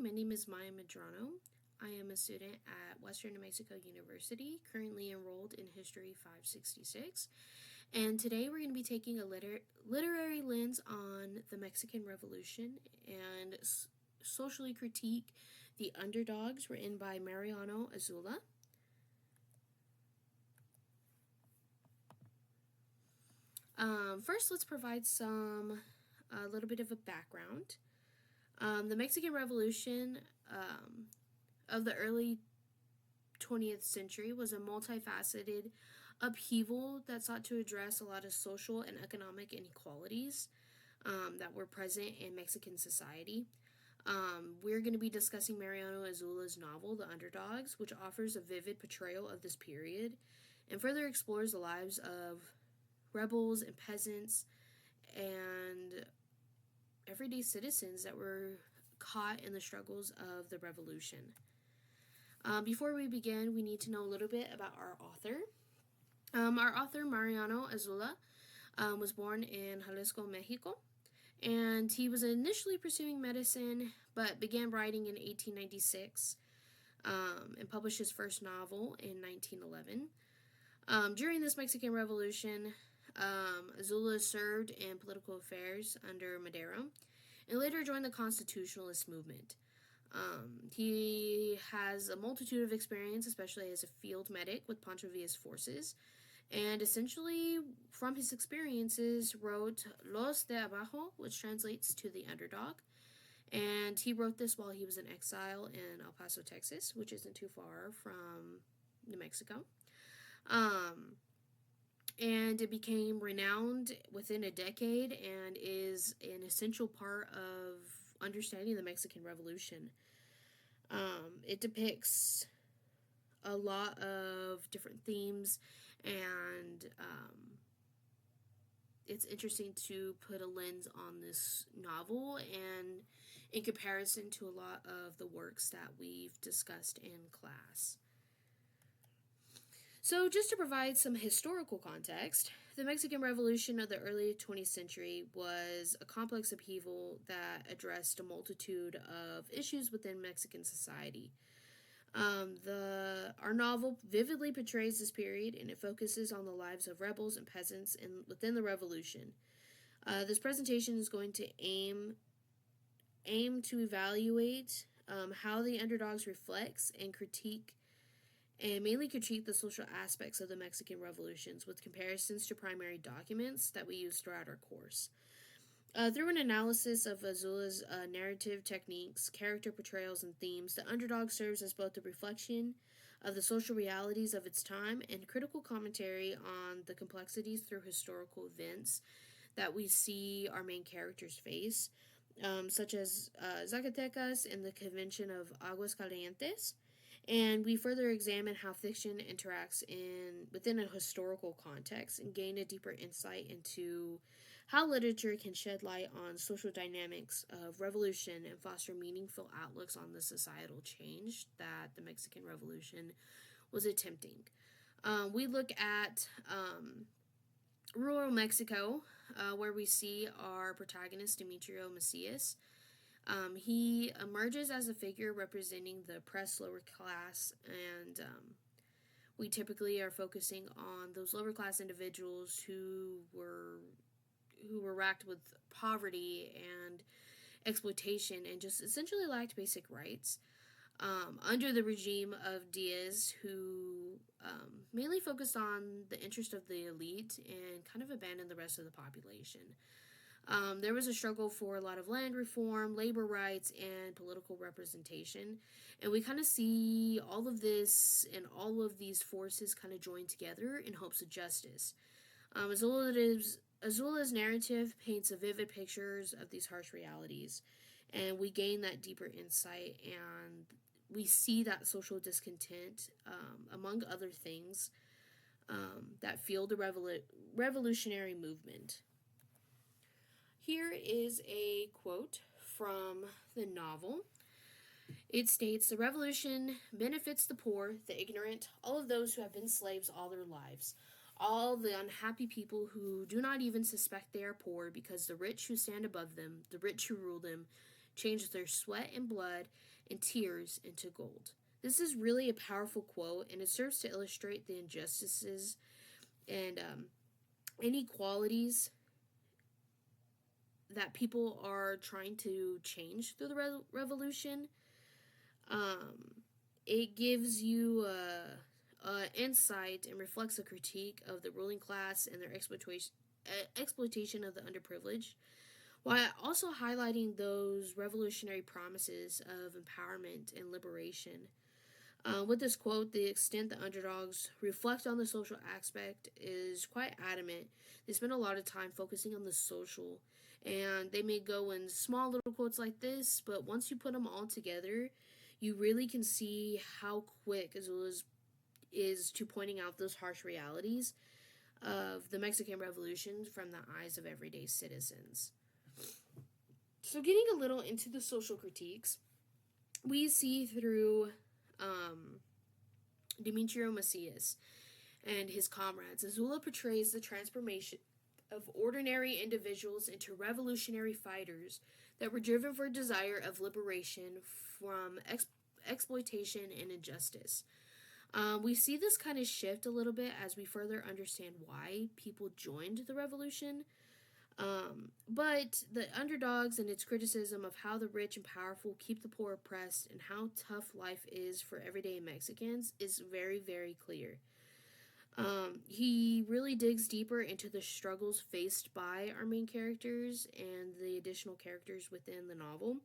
my name is Maya Medrano. I am a student at Western New Mexico University, currently enrolled in History 566. And today we're going to be taking a literary lens on the Mexican Revolution and socially critique The Underdogs, written by Mariano Azula. First, let's provide a little bit of a background. The Mexican Revolution of the early 20th century was a multifaceted upheaval that sought to address a lot of social and economic inequalities that were present in Mexican society. We're going to be discussing Mariano Azula's novel, The Underdogs, which offers a vivid portrayal of this period and further explores the lives of rebels and peasants and everyday citizens that were caught in the struggles of the revolution. Before we begin, we need to know a little bit about our author. Our author, Mariano Azula, was born in Jalisco, Mexico, and he was initially pursuing medicine, but began writing in 1896 and published his first novel in 1911. During this Mexican Revolution, Azula served in political affairs under Madero and later joined the Constitutionalist movement. He has a multitude of experience, especially as a field medic with Pancho Villa's forces, and essentially, from his experiences, wrote Los de Abajo, which translates to The Underdog. And he wrote this while he was in exile in El Paso, Texas, which isn't too far from New Mexico. And it became renowned within a decade and is an essential part of understanding the Mexican Revolution. It depicts a lot of different themes, and it's interesting to put a lens on this novel and in comparison to a lot of the works that we've discussed in class. So, just to provide some historical context, the Mexican Revolution of the early 20th century was a complex upheaval that addressed a multitude of issues within Mexican society. Our novel vividly portrays this period, and it focuses on the lives of rebels and peasants within the revolution. This presentation is going to aim to evaluate how the Underdogs reflects and mainly critique the social aspects of the Mexican revolutions with comparisons to primary documents that we use throughout our course. Through an analysis of Azula's narrative techniques, character portrayals, and themes, The Underdog serves as both a reflection of the social realities of its time and critical commentary on the complexities through historical events that we see our main characters face, such as Zacatecas and the Convention of Aguascalientes. And we further examine how fiction interacts within a historical context and gain a deeper insight into how literature can shed light on social dynamics of revolution and foster meaningful outlooks on the societal change that the Mexican Revolution was attempting. We look at rural Mexico, where we see our protagonist, Demetrio Macias. He emerges as a figure representing the oppressed lower class, and we typically are focusing on those lower class individuals who were racked with poverty and exploitation and just essentially lacked basic rights. Under the regime of Diaz, who mainly focused on the interest of the elite and kind of abandoned the rest of the population. There was a struggle for a lot of land reform, labor rights, and political representation. And we kind of see all of this and all of these forces kind of join together in hopes of justice. Azula's narrative paints a vivid pictures of these harsh realities, and we gain that deeper insight, and we see that social discontent, among other things, that fueled the revolutionary movement. Here is a quote from the novel. It states, "The revolution benefits the poor, the ignorant, all of those who have been slaves all their lives, all the unhappy people who do not even suspect they are poor because the rich who stand above them, the rich who rule them, changed their sweat and blood and tears into gold. This is really a powerful quote, and it serves to illustrate the injustices and inequalities that people are trying to change through the revolution. Um, it gives you insight and reflects a critique of the ruling class and their exploitation of the underprivileged, while also highlighting those revolutionary promises of empowerment and liberation. With this quote, the extent the underdogs reflect on the social aspect is quite adamant. They spend a lot of time focusing on the social, and they may go in small little quotes like this, but once you put them all together, you really can see how quick Azula is to pointing out those harsh realities of the Mexican Revolution from the eyes of everyday citizens. So, getting a little into the social critiques, we see through Demetrio Macias and his comrades, Azula portrays the transformation of ordinary individuals into revolutionary fighters that were driven for a desire of liberation from exploitation and injustice. We see this kind of shift a little bit as we further understand why people joined the revolution. But the underdogs and its criticism of how the rich and powerful keep the poor oppressed and how tough life is for everyday Mexicans is very, very clear. He really digs deeper into the struggles faced by our main characters and the additional characters within the novel.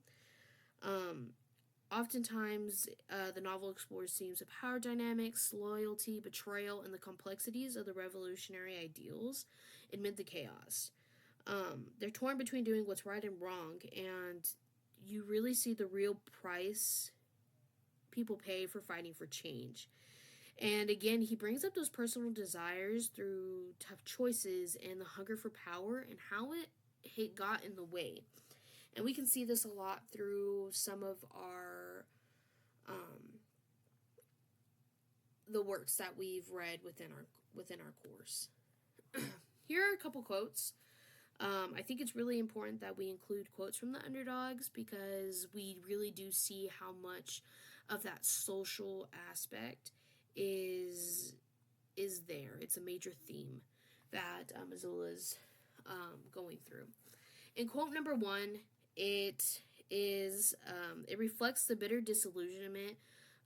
Oftentimes, the novel explores themes of power dynamics, loyalty, betrayal, and the complexities of the revolutionary ideals amid the chaos. They're torn between doing what's right and wrong, and you really see the real price people pay for fighting for change. And again, he brings up those personal desires through tough choices and the hunger for power and how it got in the way. And we can see this a lot through some of our the works that we've read within our course. Here are a couple quotes. I think it's really important that we include quotes from the underdogs because we really do see how much of that social aspect is there. It's a major theme that Azula's going through. In quote number 1, it reflects the bitter disillusionment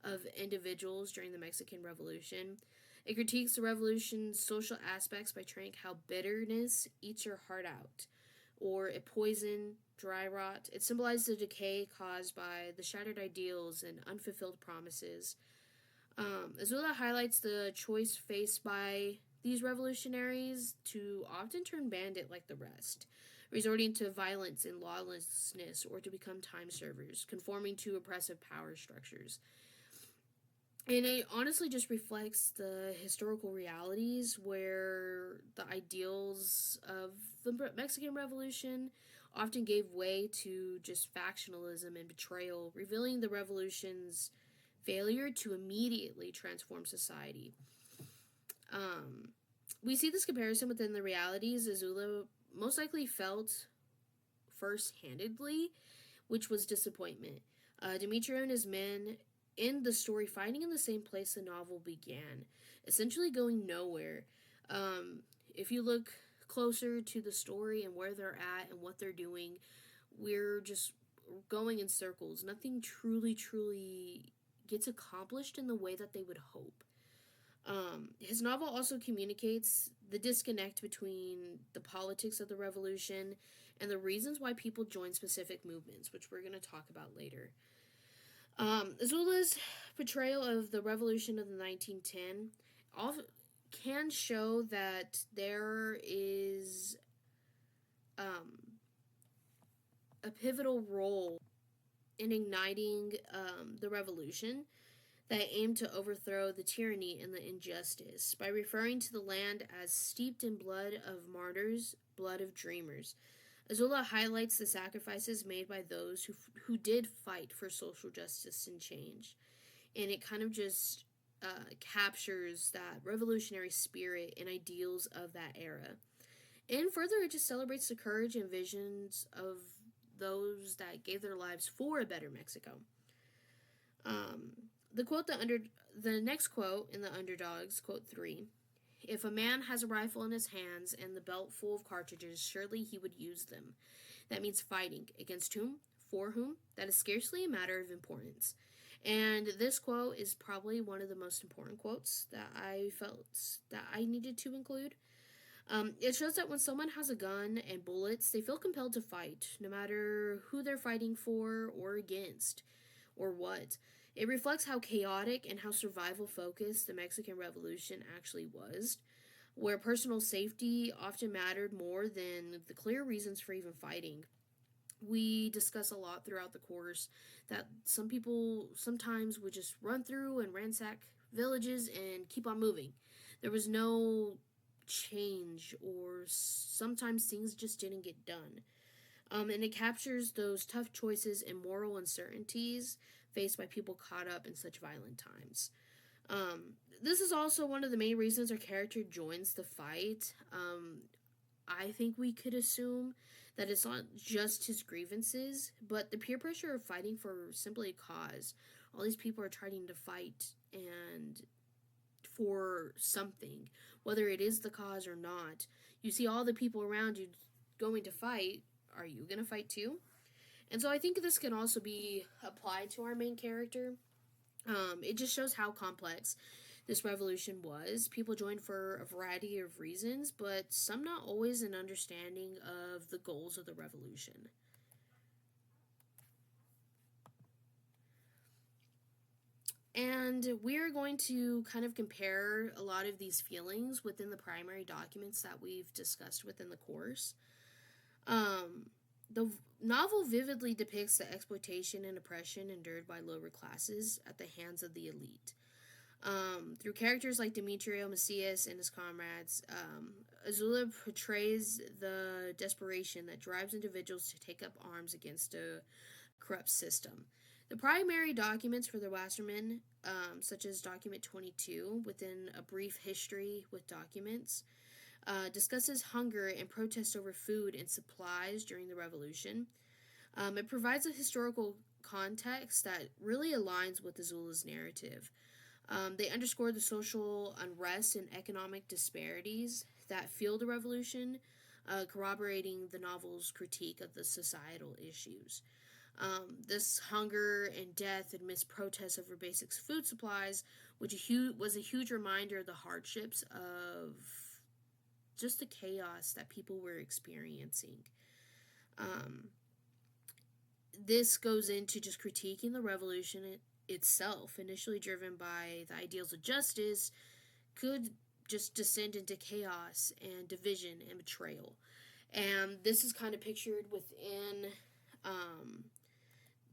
of individuals during the Mexican Revolution. It critiques the revolution's social aspects by showing how bitterness eats your heart out, or it poison, dry rot. It symbolizes the decay caused by the shattered ideals and unfulfilled promises. Azula highlights the choice faced by these revolutionaries to often turn bandit like the rest, resorting to violence and lawlessness or to become time servers, conforming to oppressive power structures. And it honestly just reflects the historical realities where the ideals of the Mexican Revolution often gave way to just factionalism and betrayal, revealing the revolution's failure to immediately transform society. We see this comparison within the realities Azula most likely felt first-handedly, which was disappointment. Demetrio and his men in the story fighting in the same place the novel began, essentially going nowhere. If you look closer to the story and where they're at and what they're doing, we're just going in circles. Nothing truly gets accomplished in the way that they would hope. His novel also communicates the disconnect between the politics of the revolution and the reasons why people join specific movements, which we're going to talk about later. Azula's portrayal of the revolution of the 1910 can show that there is a pivotal role in igniting the revolution that aimed to overthrow the tyranny and the injustice by referring to the land as steeped in blood of martyrs, blood of dreamers. Azula highlights the sacrifices made by those who did fight for social justice and change. And it kind of just captures that revolutionary spirit and ideals of that era. And further, it just celebrates the courage and visions of those that gave their lives for a better Mexico. Um, the next quote in the Underdogs, quote 3: "If a man has a rifle in his hands and the belt full of cartridges, surely he would use them. That means fighting. Against whom? For whom? That is scarcely a matter of importance." And this quote is probably one of the most important quotes that I felt that I needed to include. It shows that when someone has a gun and bullets, they feel compelled to fight, no matter who they're fighting for or against or what. It reflects how chaotic and how survival focused the Mexican Revolution actually was, where personal safety often mattered more than the clear reasons for even fighting. We discuss a lot throughout the course that some people sometimes would just run through and ransack villages and keep on moving. There was no change, or sometimes things just didn't get done. And it captures those tough choices and moral uncertainties faced by people caught up in such violent times. This is also one of the main reasons our character joins the fight. I think we could assume that it's not just his grievances, but the peer pressure of fighting for simply a cause. All these people are trying to fight and for something, whether it is the cause or not. You see all the people around you going to fight. Are you going to fight too? And so I think this can also be applied to our main character. It just shows how complex this revolution was. People joined for a variety of reasons, but some not always an understanding of the goals of the revolution. And we're going to kind of compare a lot of these feelings within the primary documents that we've discussed within the course. The novel vividly depicts the exploitation and oppression endured by lower classes at the hands of the elite. Through characters like Demetrio Macias and his comrades, Azula portrays the desperation that drives individuals to take up arms against a corrupt system. The primary documents for the Wasserman, such as Document 22, within a brief history with documents, discusses hunger and protest over food and supplies during the revolution. It provides a historical context that really aligns with Azula's narrative. They underscore the social unrest and economic disparities that fueled the revolution, corroborating the novel's critique of the societal issues. This hunger and death amidst protests over basic food supplies, which was a huge reminder of the hardships of just the chaos that people were experiencing. This goes into just critiquing the revolution itself, initially driven by the ideals of justice, could just descend into chaos and division and betrayal. And this is kind of pictured within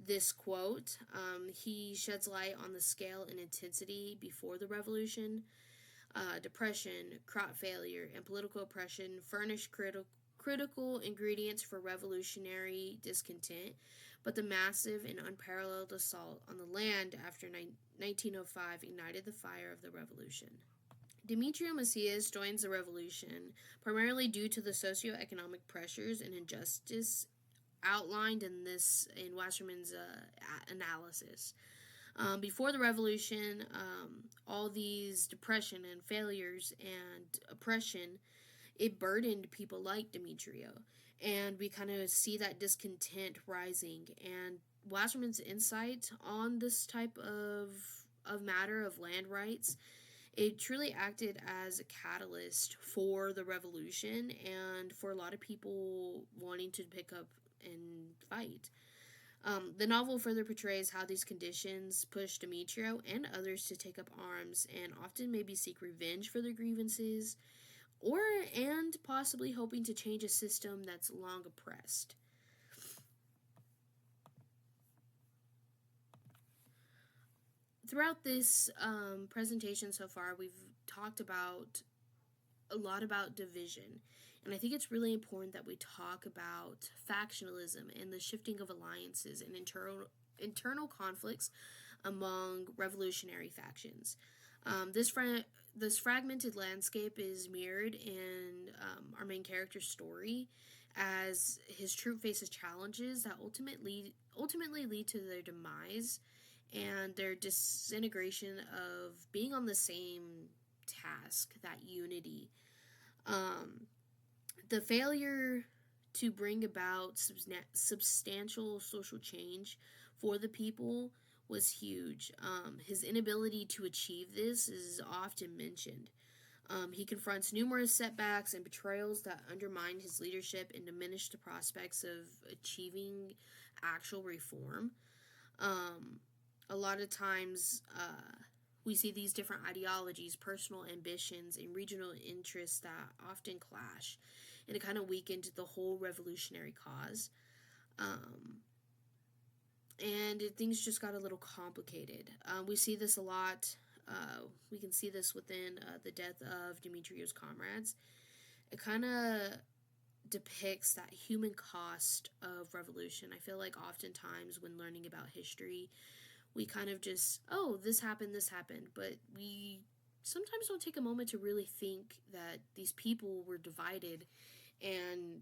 this quote. He sheds light on the scale and intensity before the revolution. Depression, crop failure, and political oppression furnished critical ingredients for revolutionary discontent, but the massive and unparalleled assault on the land after 1905 ignited the fire of the revolution. Demetrio Macias joins the revolution primarily due to the socioeconomic pressures and injustice outlined in Wasserman's analysis. Before the revolution, all these depression and failures and oppression, it burdened people like Demetrio. And we kind of see that discontent rising. And Wasserman's insight on this type of matter of land rights, it truly acted as a catalyst for the revolution and for a lot of people wanting to pick up and fight. The novel further portrays how these conditions push Demetrio and others to take up arms and often maybe seek revenge for their grievances, and possibly hoping to change a system that's long oppressed. Throughout this presentation so far, we've talked about a lot about division, and I think it's really important that we talk about factionalism and the shifting of alliances and internal conflicts among revolutionary factions. This fragmented landscape is mirrored in our main character's story as his troop faces challenges that ultimately lead to their demise and their disintegration of being on the same task, that unity. Um, the failure to bring about substantial social change for the people was huge. His inability to achieve this is often mentioned. He confronts numerous setbacks and betrayals that undermine his leadership and diminish the prospects of achieving actual reform. Um, a lot of times, we see these different ideologies, personal ambitions, and regional interests that often clash, and it kind of weakened the whole revolutionary cause. Um, and things just got a little complicated. We see this a lot. We can see this within the death of Demetrio's comrades. It kind of depicts that human cost of revolution. I feel like oftentimes when learning about history, we kind of just, oh, this happened, but we sometimes don't take a moment to really think that these people were divided and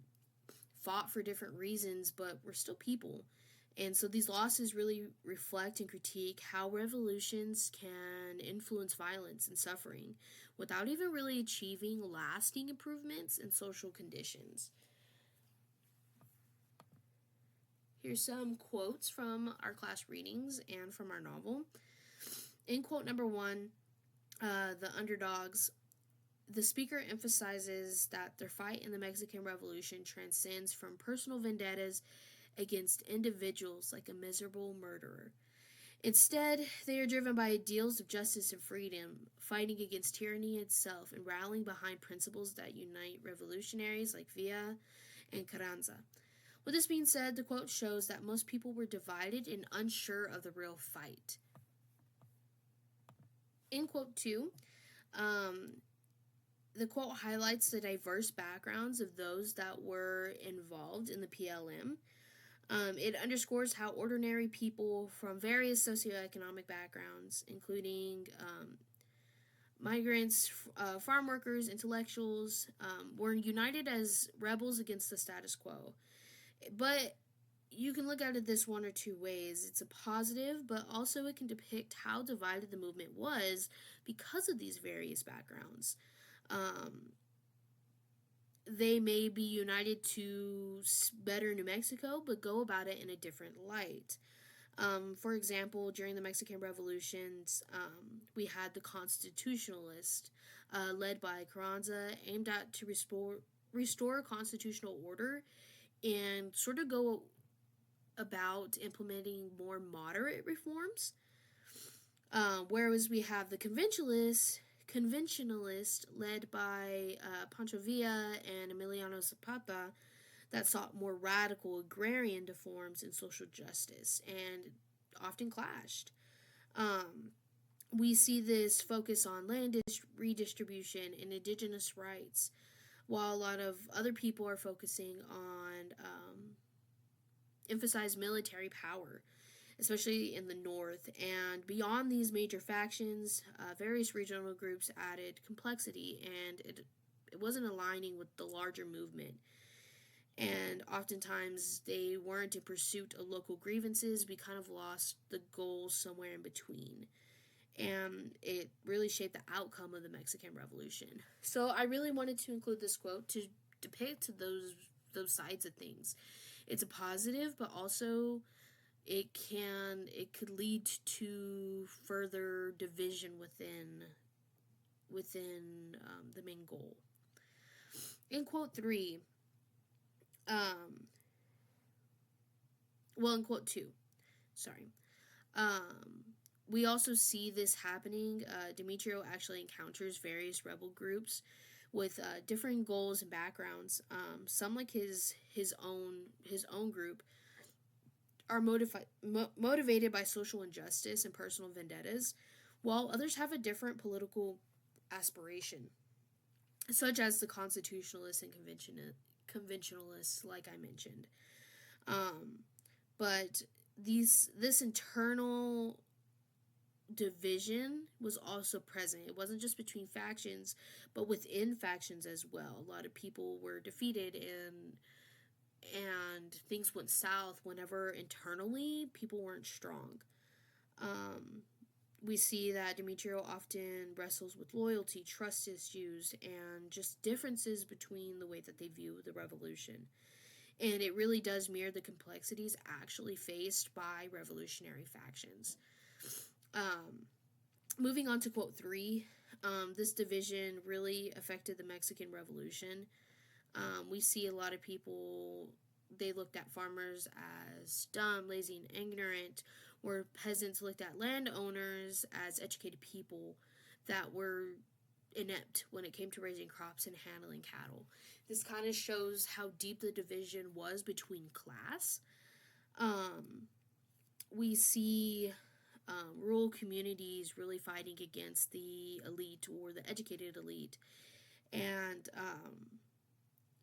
fought for different reasons, but we're still people. And so these losses really reflect and critique how revolutions can influence violence and suffering without even really achieving lasting improvements in social conditions. Here's some quotes from our class readings and from our novel. In quote number 1, the Underdogs, the speaker emphasizes that their fight in the Mexican Revolution transcends from personal vendettas against individuals like a miserable murderer. Instead, they are driven by ideals of justice and freedom, fighting against tyranny itself and rallying behind principles that unite revolutionaries like Villa and Carranza. With this being said, the quote shows that most people were divided and unsure of the real fight. In quote 2, the quote highlights the diverse backgrounds of those that were involved in the PLM. It underscores how ordinary people from various socioeconomic backgrounds, including migrants, farm workers, intellectuals, were united as rebels against the status quo. But you can look at it this one or two ways. It's a positive, but also it can depict how divided the movement was because of these various backgrounds. They may be united to better New Mexico, but go about it in a different light. For example, during the Mexican Revolutions, we had the Constitutionalists, led by Carranza, aimed at to restore constitutional order and sort of go about implementing more moderate reforms. Whereas we have the conventionalists led by Pancho Villa and Emiliano Zapata that sought more radical agrarian reforms in social justice and often clashed. We see this focus on land redistribution and indigenous rights, while a lot of other people are focusing on emphasize military power, especially in the north. And beyond these major factions, various regional groups added complexity, and it wasn't aligning with the larger movement. And oftentimes they weren't in pursuit of local grievances. We kind of lost the goal somewhere in between. And it really shaped the outcome of the Mexican Revolution. So I really wanted to include this quote to depict those sides of things. It's a positive, but also it could lead to further division within the main goal. In quote 3, in quote 2, sorry. We also see this happening. Demetrio actually encounters various rebel groups with differing goals and backgrounds. Some, like his own group, are motivated by social injustice and personal vendettas, while others have a different political aspiration, such as the constitutionalists and conventionalists, like I mentioned. But this internal division was also present. It wasn't just between factions, but within factions as well. A lot of people were defeated and and things went south whenever internally people weren't strong. We see that Demetrio often wrestles with loyalty, trust issues, and just differences between the way that they view the revolution. And it really does mirror the complexities actually faced by revolutionary factions. Um, Moving on to quote 3, this division really affected the Mexican Revolution. We see a lot of people, they looked at farmers as dumb, lazy, and ignorant, where peasants looked at landowners as educated people that were inept when it came to raising crops and handling cattle. This kind of shows how deep the division was between class. We see rural communities really fighting against the elite or the educated elite, and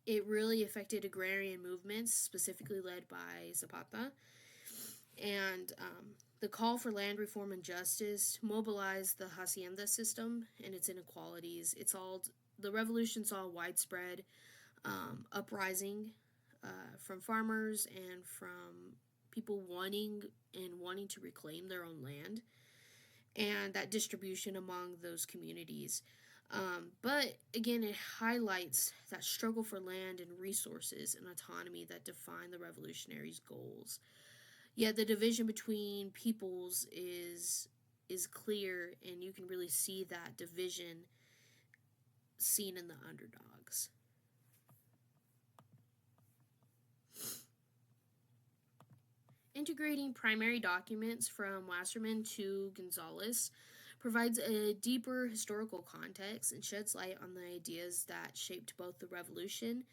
it really affected agrarian movements, specifically led by Zapata. And the call for land reform and justice mobilized the hacienda system and its inequalities. The revolution saw widespread uprising from farmers and from people wanting to reclaim their own land, and that distribution among those communities. But again, it highlights that struggle for land and resources and autonomy that define the revolutionaries' goals. Yet the division between peoples is clear, and you can really see that division seen in the underdogs. Integrating primary documents from Wasserman to Gonzalez provides a deeper historical context and sheds light on the ideas that shaped both the revolution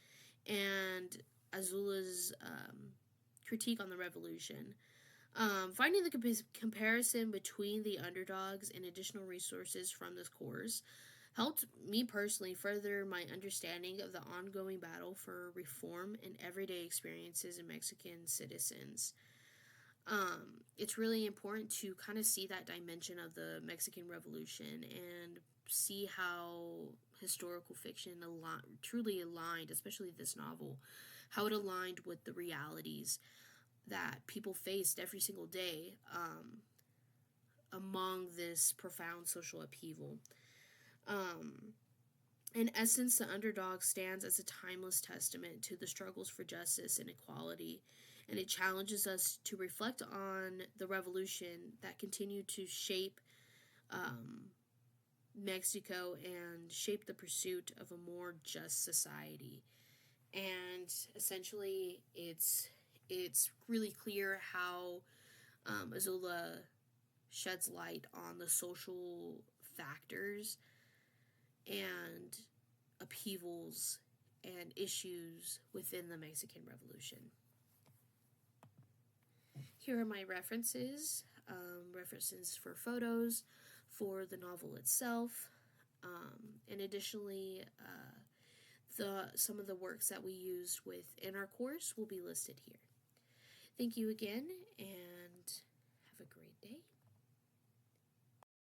and Azula's critique on the revolution. Finding the comparison between the underdogs and additional resources from this course helped me personally further my understanding of the ongoing battle for reform and everyday experiences in Mexican citizens. It's really important to kind of see that dimension of the Mexican Revolution and see how historical fiction truly aligned, especially this novel, how it aligned with the realities that people faced every single day among this profound social upheaval. In essence, the underdog stands as a timeless testament to the struggles for justice and equality, and it challenges us to reflect on the revolution that continued to shape Mexico and shape the pursuit of a more just society. And essentially, it's really clear how Azula sheds light on the social factors and upheavals and issues within the Mexican Revolution. Here are my references. References for photos, for the novel itself, and additionally, some of the works that we used within our course will be listed here. Thank you again, and have a great day.